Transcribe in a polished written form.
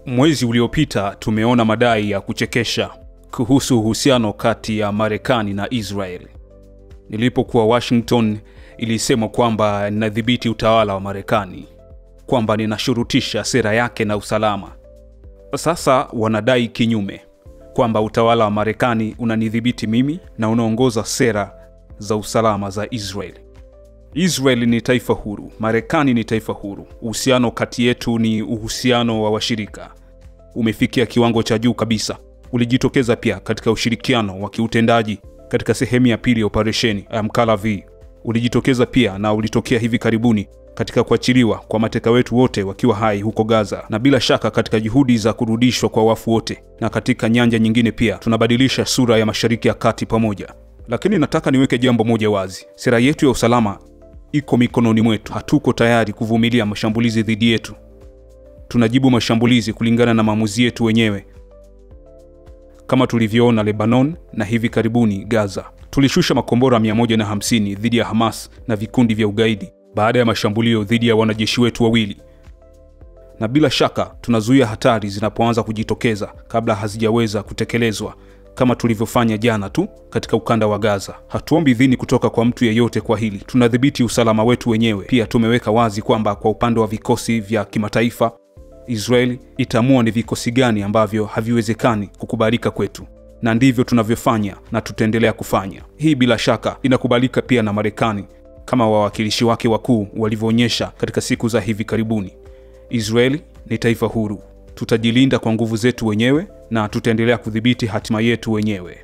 Mwezi uliopita tumeona madai ya kuchekesha kuhusu uhusiano kati ya Marekani na Israel. Nilipokuwa Washington, ilisema kwamba ninadhibiti utawala wa Marekani, kwamba ninashurutisha sera yake na usalama. Sasa wanadai kinyume, kwamba utawala wa Marekani unanidhibiti mimi na unaongoza sera za usalama za Israel. Israel ni taifa huru, Marekani ni taifa huru. Uhusiano kati yetu ni uhusiano wa washirika. Umefikia kiwango cha juu kabisa. Ulijitokeza pia katika ushirikiano wa kiutendaji katika sehemu ya pili ya operesheni ya Mkalavi. Ulijitokeza pia na ulitokea hivi karibuni katika kuachiliwa kwa mateka wetu wote wakiwa hai huko Gaza, na bila shaka katika juhudi za kurudishwa kwa wafu wote, na katika nyanja nyingine pia tunabadilisha sura ya Mashariki ya Kati pamoja. Lakini nataka niweke jambo moja wazi. Sera yetu ya usalama iko mikononi mwetu. Hatuko tayari kuvumilia mashambulizi dhidi yetu. Tunajibu mashambulizi kulingana na maamuzi yetu wenyewe, kama tulivyoona Lebanon na hivi karibuni Gaza. Tulishusha makombora 150 dhidi ya Hamas na vikundi vya ugaidi baada ya mashambulio dhidi ya wanajeshi wetu wawili. Na bila shaka tunazuia hatari zinapoanza kujitokeza kabla hazijaweza kutekelezwa, kama tulivyofanya jana tu katika ukanda wa Gaza. Hatuombi idhini kutoka kwa mtu yeyote kwa hili. Tunadhibiti usalama wetu wenyewe. Pia tumeweka wazi kwamba kwa upande wa vikosi vya kimataifa, Israeli itaamua ni vikosi gani ambavyo haviwezekani kukubalika kwetu, na ndivyo tunavyofanya na tutaendelea kufanya. Hii bila shaka inakubalika pia na Marekani, kama wawakilishi wake wakuu walivyoonyesha katika siku za hivi karibuni. Israeli ni taifa huru. Tutajilinda kwa nguvu zetu wenyewe na tutaendelea kudhibiti hatima yetu wenyewe.